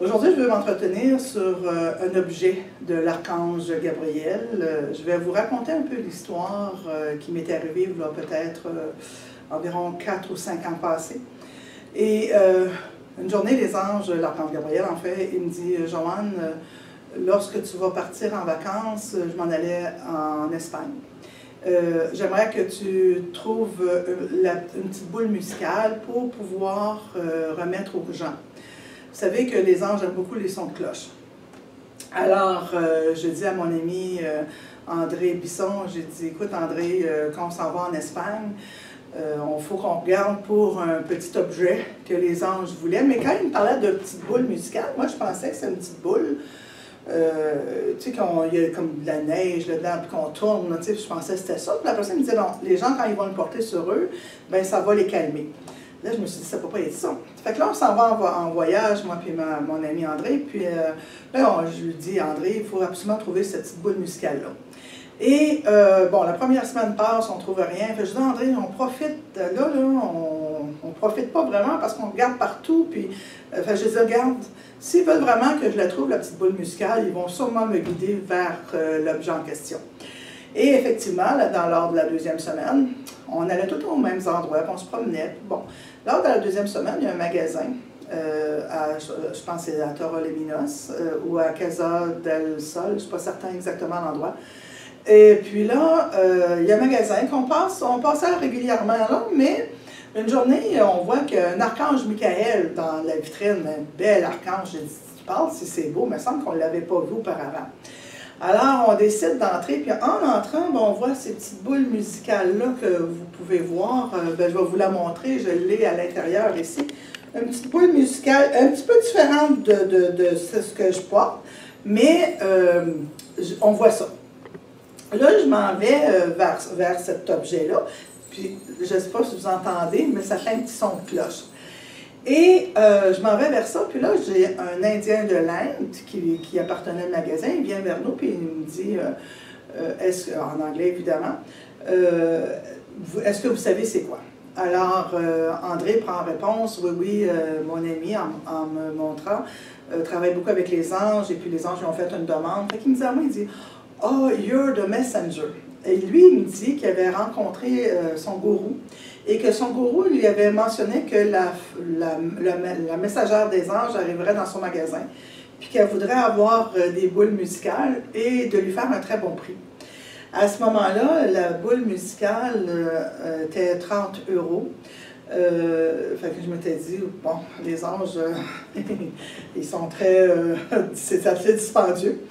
Aujourd'hui, je veux m'entretenir sur un objet de l'archange Gabriel. Je vais vous raconter un peu l'histoire qui m'est arrivée il y a peut-être environ 4 ou 5 ans passés. Et une journée, les anges, l'archange Gabriel, en fait, il me dit « Joanne, lorsque tu vas partir en vacances, je m'en allais en Espagne. J'aimerais que tu trouves une petite boule musicale pour pouvoir remettre aux gens. Vous savez que les anges aiment beaucoup les sons de cloche. Alors, je dis à mon ami André Bisson, j'ai dit, écoute André, quand on s'en va en Espagne, il faut qu'on regarde pour un petit objet que les anges voulaient. Mais quand il me parlait de petite boule musicale, moi je pensais que c'est une petite boule, tu sais, qu'il y a comme de la neige dedans, puis qu'on tourne, tu sais, je pensais que c'était ça. Puis la personne me disait, non, les gens quand ils vont le porter sur eux, ben ça va les calmer. Là, je me suis dit, ça ne peut pas être ça. Fait que là, on s'en va en voyage, moi et mon ami André. Puis là, je lui dis, André, il faut absolument trouver cette petite boule musicale-là. Et bon, la première semaine passe, on ne trouve rien. Fait que je dis, André, on profite, là, on ne profite pas vraiment parce qu'on regarde partout. Puis, fait, je dis, regarde, s'ils veulent vraiment que je la trouve, la petite boule musicale, ils vont sûrement me guider vers l'objet en question. Et effectivement, là, lors de la deuxième semaine, on allait tout aux mêmes endroits, puis on se promenait. Bon, lors de la deuxième semaine, il y a un magasin, je pense que c'est à Torremolinos ou à Casa del Sol, je ne suis pas certain exactement l'endroit. Et puis là, il y a un magasin qu'on passait régulièrement là, mais une journée, on voit qu'un archange Michael dans la vitrine, un bel archange, j'ai dit, tu parles si c'est beau, mais il me semble qu'on ne l'avait pas vu auparavant. Alors, on décide d'entrer, puis en entrant, ben, on voit ces petites boules musicales-là que vous pouvez voir. Ben, je vais vous la montrer, je l'ai à l'intérieur ici. Une petite boule musicale, un petit peu différente de ce que je porte, mais on voit ça. Là, je m'en vais vers cet objet-là, puis je ne sais pas si vous entendez, mais ça fait un petit son de cloche. Et je m'en vais vers ça, puis là, j'ai un Indien de l'Inde qui appartenait au magasin, il vient vers nous, puis il me dit, en anglais évidemment, est-ce que vous savez c'est quoi? Alors, André prend réponse, oui, mon ami, en me montrant, travaille beaucoup avec les anges, et puis les anges lui ont fait une demande. Fait qu'il me dit à moi, il dit, oh, you're the messenger. Et lui, il me dit qu'il avait rencontré son gourou et que son gourou lui avait mentionné que la messagère des anges arriverait dans son magasin puis qu'elle voudrait avoir des boules musicales et de lui faire un très bon prix. À ce moment-là, la boule musicale était 30 €. Fait que je m'étais dit, bon, les anges, ils sont très, c'est assez dispendieux.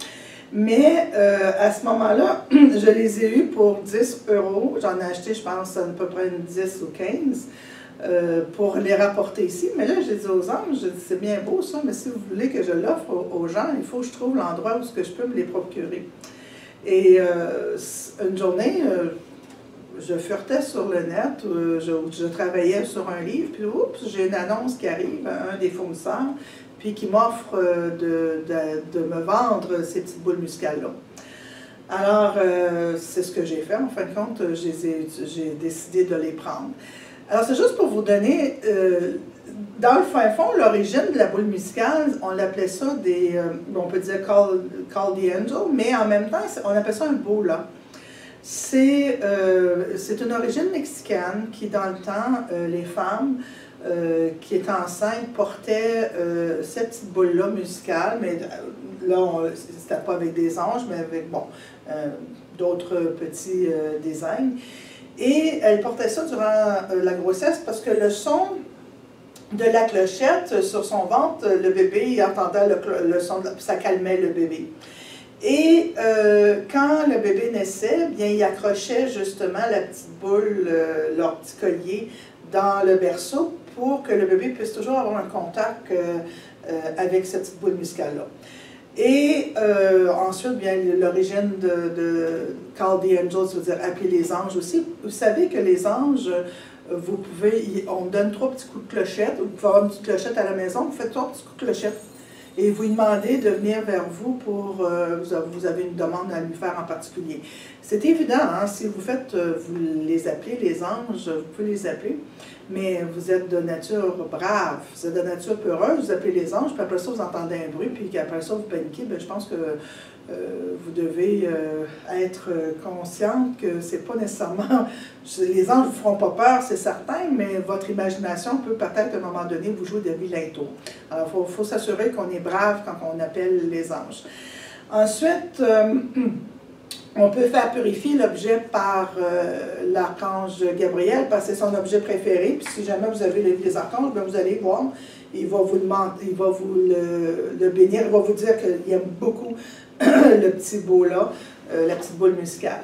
Mais à ce moment-là, je les ai eus pour 10 €. J'en ai acheté, je pense, à peu près 10 ou 15 pour les rapporter ici. Mais là, j'ai dit aux anges, je dis, c'est bien beau ça, mais si vous voulez que je l'offre aux gens, il faut que je trouve l'endroit où je peux me les procurer. Et une journée, je furetais sur le net, je travaillais sur un livre, puis oups, j'ai une annonce qui arrive, un des fournisseurs, puis qui m'offre de me vendre ces petites boules musicales-là. Alors, c'est ce que j'ai fait. En fin de compte, j'ai décidé de les prendre. Alors, c'est juste pour vous donner, dans le fin fond, l'origine de la boule musicale, on l'appelait ça on peut dire call the angel, mais en même temps, on appelle ça un bola. C'est une origine mexicaine qui, dans le temps, les femmes qui étaient enceintes portaient cette petite boule-là musicale, mais là, c'était pas avec des anges, mais avec, bon, d'autres petits designs. Et elle portait ça durant la grossesse parce que le son de la clochette sur son ventre, le bébé, il entendait le son, ça calmait le bébé. Et quand le bébé naissait, bien, il accrochait justement la petite boule, leur petit collier, dans le berceau pour que le bébé puisse toujours avoir un contact avec cette petite boule musicale-là. Et ensuite, bien, l'origine de Call the Angels, ça veut dire appeler les anges aussi. Vous savez que les anges, on donne 3 petits coups de clochette, vous pouvez avoir une petite clochette à la maison, vous faites 3 petits coups de clochette. et vous lui demandez de venir vers vous pour, vous avez une demande à lui faire en particulier. C'est évident, hein, si vous faites, vous les appelez, les anges, vous pouvez les appeler, mais vous êtes de nature brave, vous êtes de nature peureuse, vous appelez les anges, puis après ça, vous entendez un bruit, puis après ça, vous paniquez, bien, je pense que vous devez être consciente que c'est pas nécessairement... Les anges ne vous feront pas peur, c'est certain, mais votre imagination peut peut-être à un moment donné vous jouer de vilains tours. Alors, il faut s'assurer qu'on est brave quand on appelle les anges. Ensuite, on peut faire purifier l'objet par l'archange Gabriel, parce que c'est son objet préféré. Puis si jamais vous avez le livre des archanges, bien, vous allez voir, il va vous le bénir, il va vous dire qu'il aime beaucoup le petit beau-là, la petite boule musicale.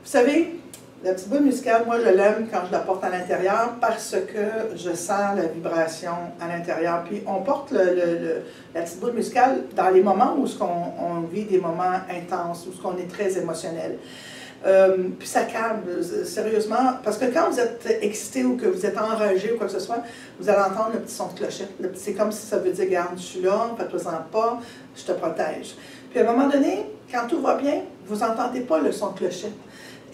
Vous savez, la petite boule musicale, moi je l'aime quand je la porte à l'intérieur parce que je sens la vibration à l'intérieur. Puis on porte la petite boule musicale dans les moments où on vit des moments intenses, où on est très émotionnel. Puis ça calme, sérieusement, parce que quand vous êtes excité ou que vous êtes enragé ou quoi que ce soit, vous allez entendre le petit son de clochette. C'est comme si ça veut dire, regarde, je suis là, fais-toi-en pas, je te protège. Puis à un moment donné, quand tout va bien, vous n'entendez pas le son de clochette.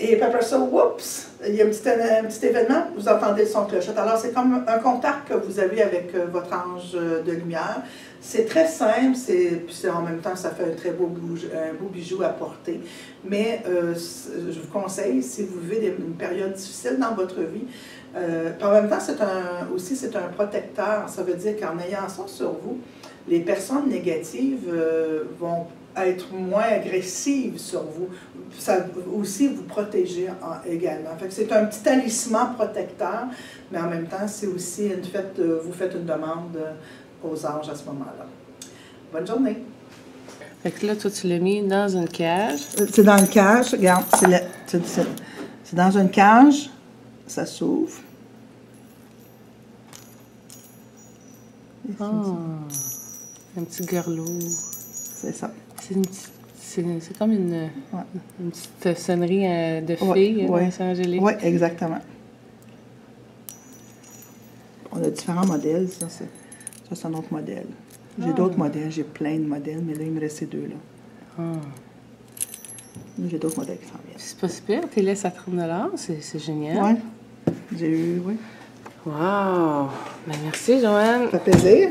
Et puis après ça, oups, il y a un petit événement, vous entendez le son de clochette. Alors c'est comme un contact que vous avez avec votre ange de lumière. C'est très simple, puis en même temps, ça fait un très beau bijou à porter. Mais je vous conseille, si vous vivez une période difficile dans votre vie, puis en même temps, c'est un protecteur. Ça veut dire qu'en ayant ça sur vous, les personnes négatives vont être moins agressives sur vous. Ça va aussi vous protéger également. C'est un petit talisman protecteur, mais en même temps, c'est aussi vous faites une demande aux anges à ce moment-là. Bonne journée. Fait que là, toi, tu l'as mis dans une cage. C'est dans une cage, regarde, c'est dans une cage, ça s'ouvre. Oh, un petit garlot. C'est ça. C'est comme une petite sonnerie de fille, Saint-Angélique. Oui, exactement. On a différents modèles, ça c'est un autre modèle. J'ai d'autres modèles, j'ai plein de modèles, mais là, il me reste ces deux-là. J'ai d'autres modèles qui s'en viennent. C'est pas super, t'es laissé à 30 $, c'est génial. Oui, j'ai eu, oui. Wow! Ben merci, Joanne. Ça fait plaisir.